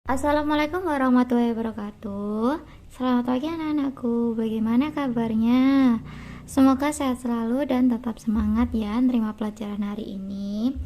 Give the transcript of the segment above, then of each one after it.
Assalamualaikum warahmatullahi wabarakatuh. Selamat pagi anak-anakku, bagaimana kabarnya? Semoga sehat selalu dan tetap semangat ya nerima pelajaran hari ini.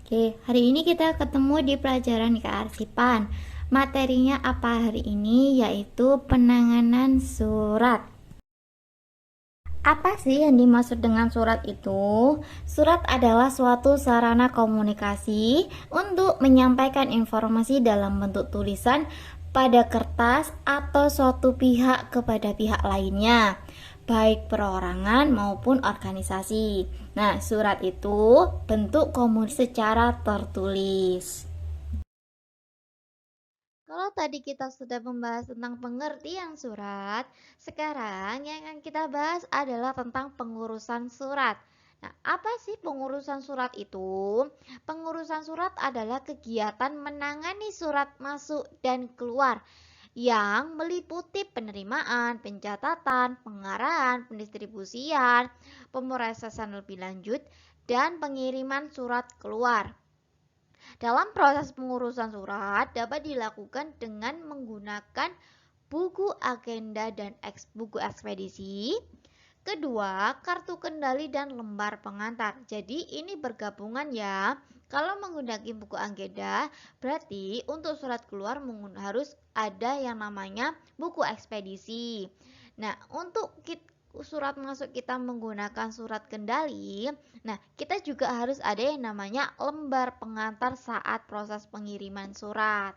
Oke, hari ini kita ketemu di pelajaran kearsipan. Materinya apa hari ini? Yaitu penanganan surat. Apa sih yang dimaksud dengan surat itu? Surat adalah suatu sarana komunikasi untuk menyampaikan informasi dalam bentuk tulisan pada kertas atau suatu pihak kepada pihak lainnya, baik perorangan maupun organisasi. Nah, surat itu bentuk komunikasi secara tertulis. Kalau tadi kita sudah membahas tentang pengertian surat, sekarang yang akan kita bahas adalah tentang pengurusan surat. Nah, apa sih pengurusan surat itu? Pengurusan surat adalah kegiatan menangani surat masuk dan keluar yang meliputi penerimaan, pencatatan, pengarahan, pendistribusian, pemrosesan lebih lanjut, dan pengiriman surat keluar. Dalam proses pengurusan surat dapat dilakukan dengan menggunakan buku agenda dan buku ekspedisi. Kedua, kartu kendali dan lembar pengantar. Jadi ini bergabungan ya. Kalau menggunakan buku agenda, berarti untuk surat keluar harus ada yang namanya buku ekspedisi. Nah, untuk surat masuk kita menggunakan surat kendali. Nah, kita juga harus ada yang namanya lembar pengantar saat proses pengiriman surat.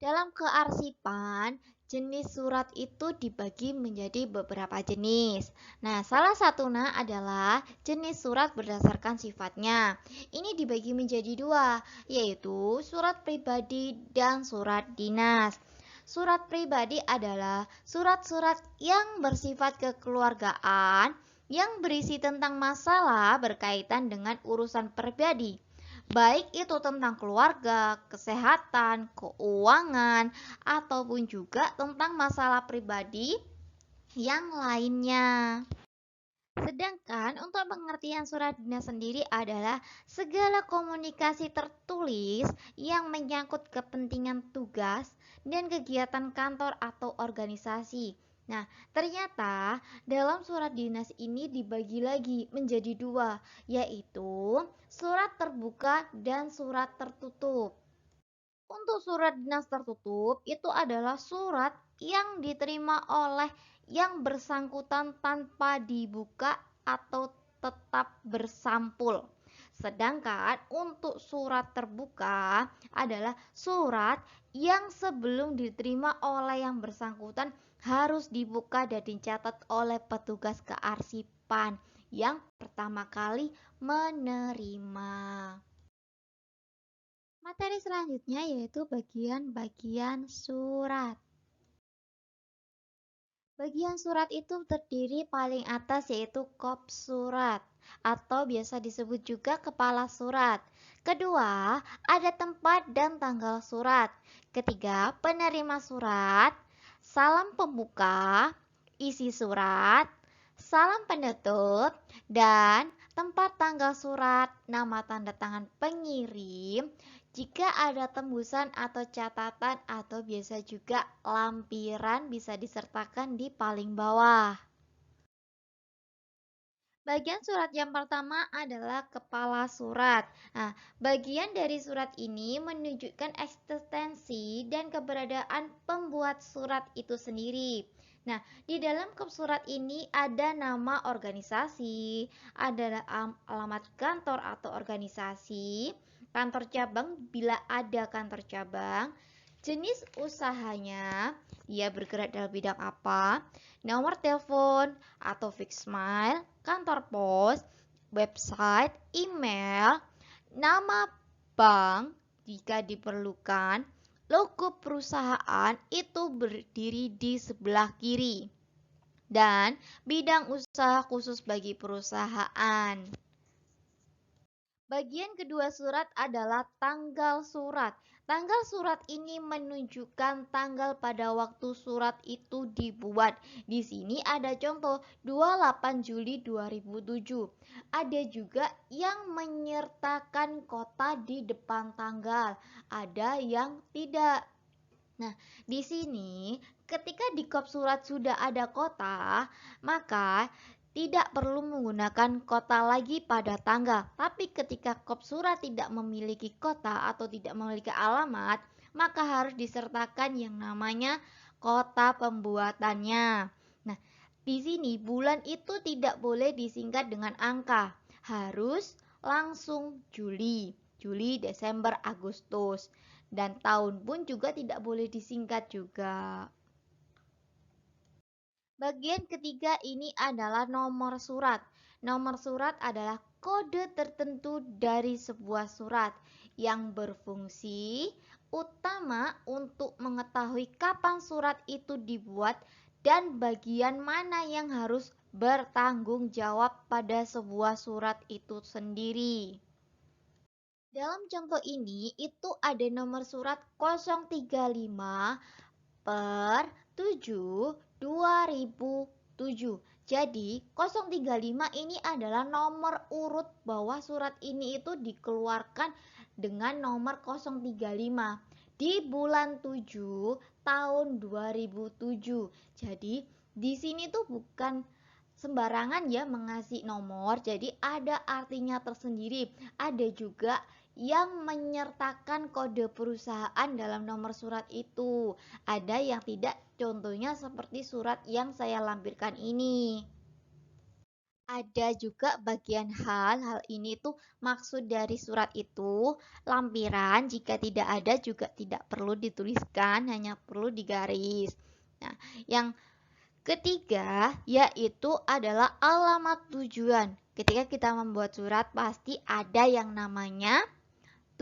Dalam kearsipan, jenis surat itu dibagi menjadi beberapa jenis. Nah, salah satunya adalah jenis surat berdasarkan sifatnya. Ini dibagi menjadi dua, yaitu surat pribadi dan surat dinas. Surat pribadi adalah surat-surat yang bersifat kekeluargaan yang berisi tentang masalah berkaitan dengan urusan pribadi, baik itu tentang keluarga, kesehatan, keuangan, ataupun juga tentang masalah pribadi yang lainnya. Sedangkan untuk pengertian surat dinas sendiri adalah segala komunikasi tertulis yang menyangkut kepentingan tugas dan kegiatan kantor atau organisasi. Nah, ternyata dalam surat dinas ini dibagi lagi menjadi dua, yaitu surat terbuka dan surat tertutup. Untuk surat dinas tertutup itu adalah surat yang diterima oleh yang bersangkutan tanpa dibuka atau tetap bersampul. Sedangkan untuk surat terbuka adalah surat yang sebelum diterima oleh yang bersangkutan harus dibuka dan dicatat oleh petugas kearsipan yang pertama kali menerima. Materi selanjutnya yaitu bagian-bagian surat. Bagian surat itu terdiri paling atas yaitu kop surat atau biasa disebut juga kepala surat. Kedua, ada tempat dan tanggal surat. Ketiga, penerima surat, salam pembuka, isi surat, salam penutup, dan tempat tanggal surat, nama tanda tangan pengirim, jika ada tembusan atau catatan atau biasa juga lampiran bisa disertakan di paling bawah. Bagian surat yang pertama adalah kepala surat. Nah, bagian dari surat ini menunjukkan eksistensi dan keberadaan pembuat surat itu sendiri. Nah, di dalam surat ini ada nama organisasi, ada alamat kantor atau organisasi, kantor cabang bila ada kantor cabang, jenis usahanya, ia bergerak dalam bidang apa, nomor telepon atau fixed mile, kantor pos, website, email, nama bank jika diperlukan, logo perusahaan itu berdiri di sebelah kiri, dan bidang usaha khusus bagi perusahaan. Bagian kedua surat adalah tanggal surat. Tanggal surat ini menunjukkan tanggal pada waktu surat itu dibuat. Di sini ada contoh 28 Juli 2007. Ada juga yang menyertakan kota di depan tanggal, ada yang tidak. Nah, di sini ketika di kop surat sudah ada kota, maka tidak perlu menggunakan kota lagi pada tanggal. Tapi ketika kop surat tidak memiliki kota atau tidak memiliki alamat, maka harus disertakan yang namanya kota pembuatannya. Nah, di sini bulan itu tidak boleh disingkat dengan angka. Harus langsung Juli, Desember, Agustus. Dan tahun pun juga tidak boleh disingkat juga. Bagian ketiga ini adalah nomor surat. Nomor surat adalah kode tertentu dari sebuah surat yang berfungsi utama untuk mengetahui kapan surat itu dibuat dan bagian mana yang harus bertanggung jawab pada sebuah surat itu sendiri. Dalam contoh ini itu ada nomor surat 035 per 7 2007. Jadi 035 ini adalah nomor urut bahwa surat ini itu dikeluarkan dengan nomor 035 di bulan 7 tahun 2007. Jadi di sini tuh bukan sembarangan ya mengasih nomor, jadi ada artinya tersendiri. Ada juga yang menyertakan kode perusahaan dalam nomor surat itu. Ada yang tidak, contohnya seperti surat yang saya lampirkan ini. Ada juga bagian hal ini tuh maksud dari surat itu, lampiran jika tidak ada juga tidak perlu dituliskan, hanya perlu digaris. Nah, yang ketiga yaitu adalah alamat tujuan. Ketika kita membuat surat pasti ada yang namanya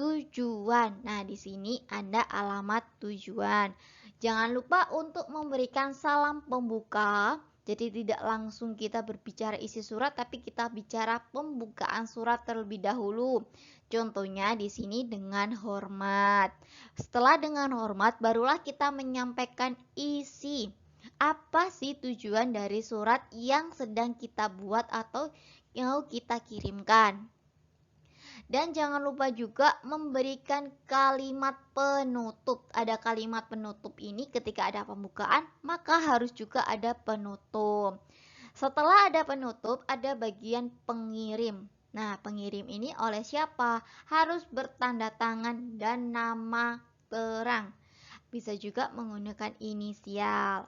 tujuan. Nah, di sini ada alamat tujuan. Jangan lupa untuk memberikan salam pembuka. Jadi tidak langsung kita berbicara isi surat, tapi kita bicara pembukaan surat terlebih dahulu. Contohnya di sini dengan hormat. Setelah dengan hormat, barulah kita menyampaikan isi. Apa sih tujuan dari surat yang sedang kita buat atau yang kita kirimkan? Dan jangan lupa juga memberikan kalimat penutup. Ada kalimat penutup ini ketika ada pembukaan, maka harus juga ada penutup. Setelah ada penutup, ada bagian pengirim. Nah, pengirim ini oleh siapa? Harus bertanda tangan dan nama terang. Bisa juga menggunakan inisial.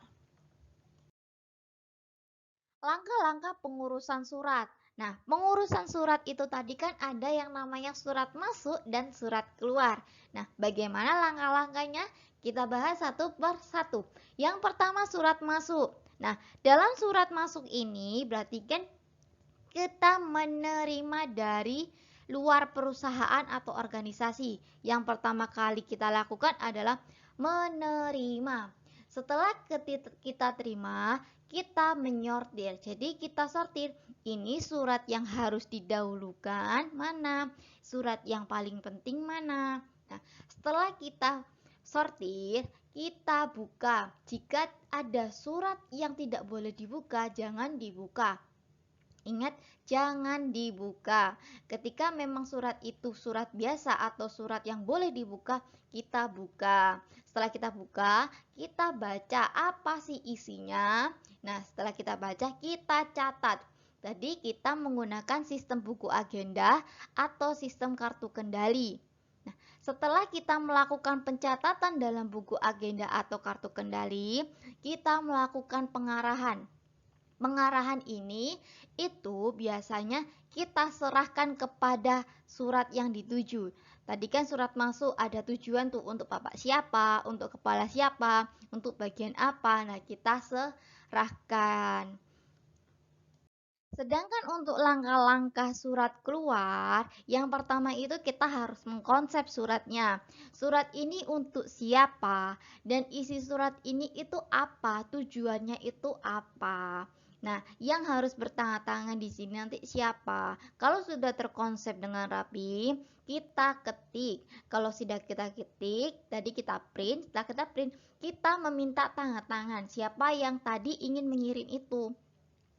Langkah-langkah pengurusan surat. Nah, pengurusan surat itu tadi kan ada yang namanya surat masuk dan surat keluar. Nah, bagaimana langkah-langkahnya? Kita bahas satu per satu. Yang pertama surat masuk. Nah, dalam surat masuk ini berarti kan kita menerima dari luar perusahaan atau organisasi. Yang pertama kali kita lakukan adalah menerima. Setelah kita terima, kita menyortir. Jadi kita sortir, ini surat yang harus didahulukan mana, surat yang paling penting mana. Nah, setelah kita sortir, kita buka. Jika ada surat yang tidak boleh dibuka, jangan dibuka. Ingat, jangan dibuka. Ketika memang surat itu surat biasa atau surat yang boleh dibuka, kita buka. Setelah kita buka, kita baca apa sih isinya. Nah, setelah kita baca, kita catat. Tadi kita menggunakan sistem buku agenda atau sistem kartu kendali. Nah, setelah kita melakukan pencatatan dalam buku agenda atau kartu kendali, kita melakukan pengarahan. Pengarahan ini itu biasanya kita serahkan kepada surat yang dituju. Tadi kan surat masuk ada tujuan tuh untuk bapak siapa, untuk kepala siapa, untuk bagian apa. Nah, kita serahkan. Sedangkan untuk langkah-langkah surat keluar, yang pertama itu kita harus mengkonsep suratnya. Surat ini untuk siapa dan isi surat ini itu apa, tujuannya itu apa. Nah, yang harus bertanda tangan di sini nanti siapa? Kalau sudah terkonsep dengan rapi, kita ketik. Kalau sudah kita ketik, tadi kita print. Setelah kita print, kita meminta tanda tangan siapa yang tadi ingin mengirim itu.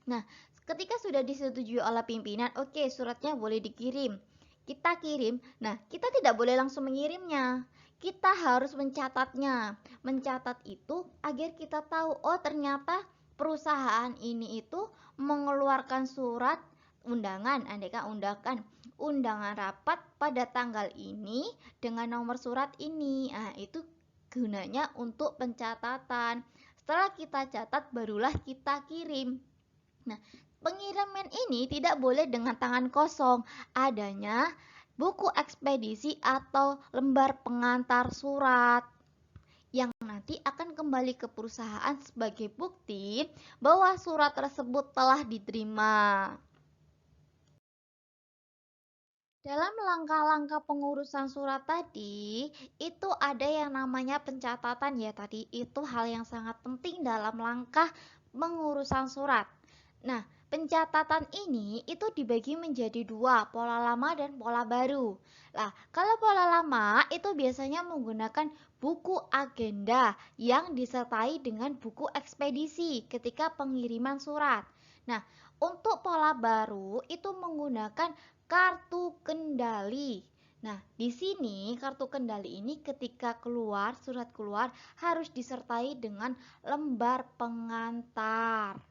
Nah, ketika sudah disetujui oleh pimpinan, oke, suratnya boleh dikirim. Kita kirim. Nah, kita tidak boleh langsung mengirimnya. Kita harus mencatatnya. Mencatat itu agar kita tahu, oh ternyata perusahaan ini itu mengeluarkan surat undangan, andaikan undangan rapat pada tanggal ini dengan nomor surat ini. Nah, itu gunanya untuk pencatatan. Setelah kita catat, barulah kita kirim. Nah, pengiriman ini tidak boleh dengan tangan kosong. Adanya buku ekspedisi atau lembar pengantar surat yang nanti akan kembali ke perusahaan sebagai bukti bahwa surat tersebut telah diterima. Dalam langkah-langkah pengurusan surat tadi, itu ada yang namanya pencatatan ya tadi. Itu hal yang sangat penting dalam langkah pengurusan surat. Nah, pencatatan ini itu dibagi menjadi dua, pola lama dan pola baru. Nah, kalau pola lama itu biasanya menggunakan buku agenda yang disertai dengan buku ekspedisi ketika pengiriman surat. Nah, untuk pola baru itu menggunakan kartu kendali. Nah, di sini kartu kendali ini ketika keluar, surat keluar harus disertai dengan lembar pengantar.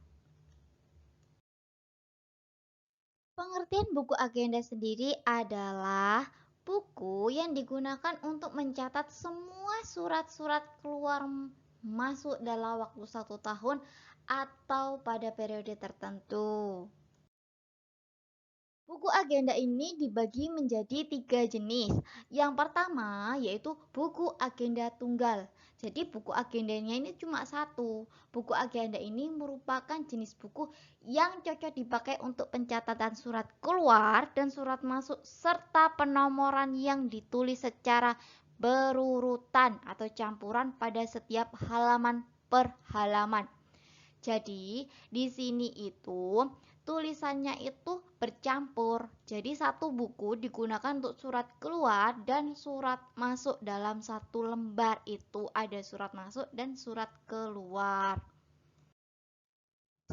Pengertian buku agenda sendiri adalah buku yang digunakan untuk mencatat semua surat-surat keluar masuk dalam waktu 1 tahun atau pada periode tertentu. Buku agenda ini dibagi menjadi 3 jenis. Yang pertama yaitu buku agenda tunggal. Jadi buku agendanya ini cuma satu. Buku agenda ini merupakan jenis buku yang cocok dipakai untuk pencatatan surat keluar dan surat masuk serta penomoran yang ditulis secara berurutan atau campuran pada setiap halaman per halaman. Jadi, di sini itu tulisannya itu bercampur. Jadi, satu buku digunakan untuk surat keluar dan surat masuk dalam satu lembar itu ada surat masuk dan surat keluar.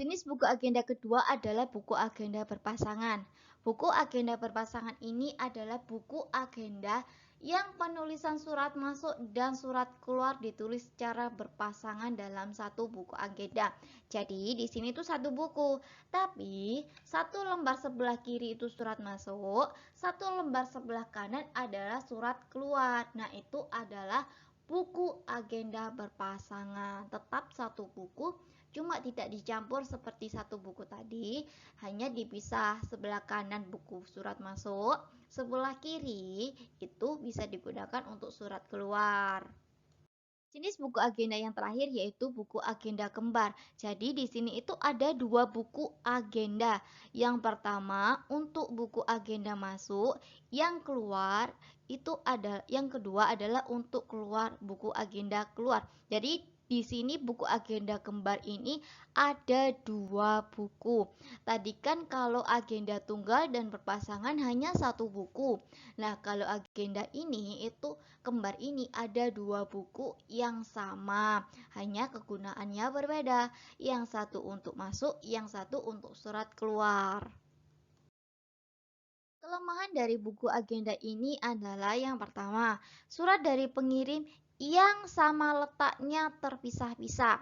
Jenis buku agenda kedua adalah buku agenda berpasangan. Buku agenda berpasangan ini adalah buku agenda yang penulisan surat masuk dan surat keluar ditulis secara berpasangan dalam satu buku agenda. Jadi di sini tuh satu buku, tapi satu lembar sebelah kiri itu surat masuk, satu lembar sebelah kanan adalah surat keluar. Nah, itu adalah buku agenda berpasangan. Tetap satu buku, cuma tidak dicampur seperti satu buku tadi, hanya dipisah. Sebelah kanan buku surat masuk, sebelah kiri itu bisa digunakan untuk surat keluar. Jenis buku agenda yang terakhir yaitu buku agenda kembar. Jadi di sini itu ada dua buku agenda. Yang pertama untuk buku agenda masuk, yang keluar itu ada yang kedua adalah untuk keluar buku agenda keluar. Jadi di sini buku agenda kembar ini ada dua buku. Tadi kan kalau agenda tunggal dan berpasangan hanya satu buku. Nah, kalau agenda ini itu kembar ini ada dua buku yang sama, hanya kegunaannya berbeda. Yang satu untuk masuk, yang satu untuk surat keluar. Kelemahan dari buku agenda ini adalah yang pertama, surat dari pengirim yang sama letaknya terpisah-pisah.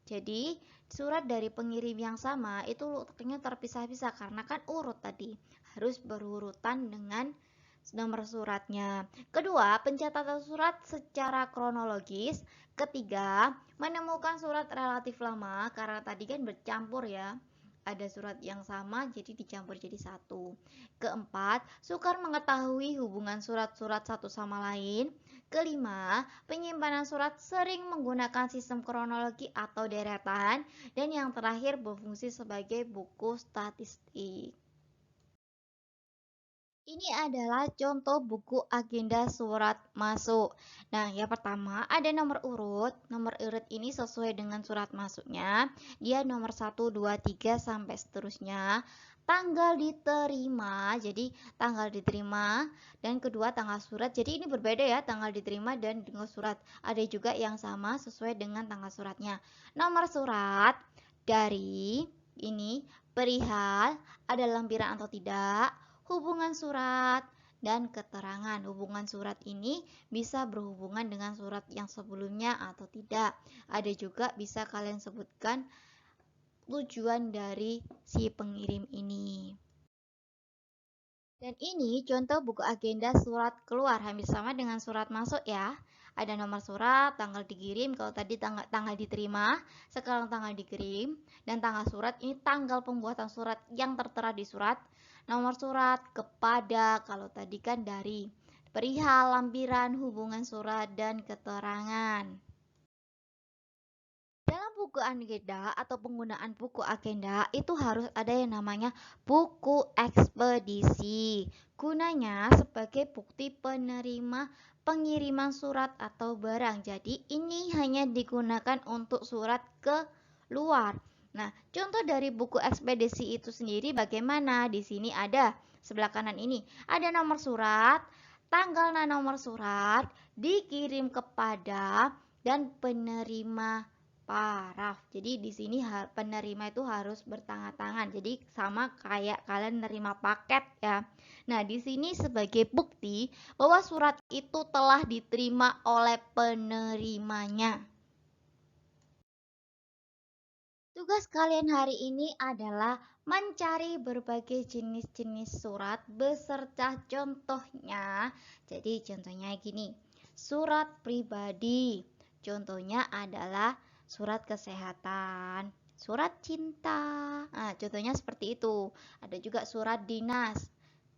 Jadi, surat dari pengirim yang sama itu letaknya terpisah-pisah karena kan urut tadi, harus berurutan dengan nomor suratnya. Kedua, pencatatan surat secara kronologis. Ketiga, menemukan surat relatif lama karena tadi kan bercampur ya. Ada surat yang sama jadi dicampur jadi satu. Keempat, sukar mengetahui hubungan surat-surat satu sama lain. Kelima, penyimpanan surat sering menggunakan sistem kronologi atau deretan. Dan yang terakhir berfungsi sebagai buku statistik. Ini adalah contoh buku agenda surat masuk. Nah, yang pertama ada nomor urut. Nomor urut ini sesuai dengan surat masuknya. Dia nomor 1, 2, 3 sampai seterusnya. Tanggal diterima, jadi tanggal diterima. Dan kedua tanggal surat. Jadi ini berbeda ya, tanggal diterima dan dengan surat. Ada juga yang sama sesuai dengan tanggal suratnya. Nomor surat dari ini perihal ada lampiran atau tidak, hubungan surat, dan keterangan. Hubungan surat ini bisa berhubungan dengan surat yang sebelumnya atau tidak. Ada juga bisa kalian sebutkan tujuan dari si pengirim ini. Dan ini contoh buku agenda surat keluar, hampir sama dengan surat masuk ya. Ada nomor surat, tanggal dikirim, kalau tadi tanggal diterima, sekarang tanggal dikirim, dan tanggal surat ini tanggal pembuatan surat yang tertera di surat. Nomor surat kepada, kalau tadi kan dari perihal, lampiran, hubungan surat, dan keterangan. Dalam buku agenda atau penggunaan buku agenda itu harus ada yang namanya buku ekspedisi. Gunanya sebagai bukti penerima pengiriman surat atau barang. Jadi ini hanya digunakan untuk surat ke luar. Nah, contoh dari buku ekspedisi itu sendiri bagaimana? Di sini ada sebelah kanan ini ada nomor surat, tanggal dan nomor surat, dikirim kepada dan penerima paraf. Jadi di sini penerima itu harus bertanda tangan. Jadi sama kayak kalian nerima paket ya. Nah, di sini sebagai bukti bahwa surat itu telah diterima oleh penerimanya. Tugas kalian hari ini adalah mencari berbagai jenis-jenis surat beserta contohnya. Jadi contohnya gini, surat pribadi. Contohnya adalah surat kesehatan, surat cinta. Nah, contohnya seperti itu. Ada juga surat dinas,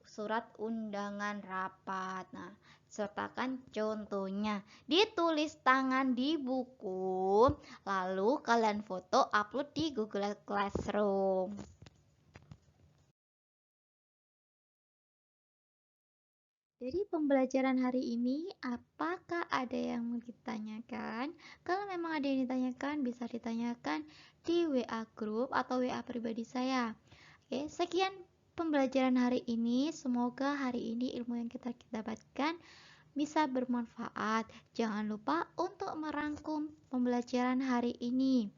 surat undangan rapat. Nah, sertakan contohnya. Ditulis tangan di buku, lalu kalian foto upload di Google Classroom. Dari pembelajaran hari ini, apakah ada yang mau ditanyakan? Kalau memang ada yang ditanyakan, bisa ditanyakan di WA group atau WA pribadi saya. Oke, sekian pembelajaran hari ini. Semoga hari ini ilmu yang kita dapatkan bisa bermanfaat. Jangan lupa untuk merangkum pembelajaran hari ini.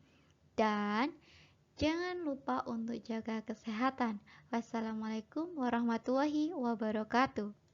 Dan jangan lupa untuk jaga kesehatan. Wassalamualaikum warahmatullahi wabarakatuh.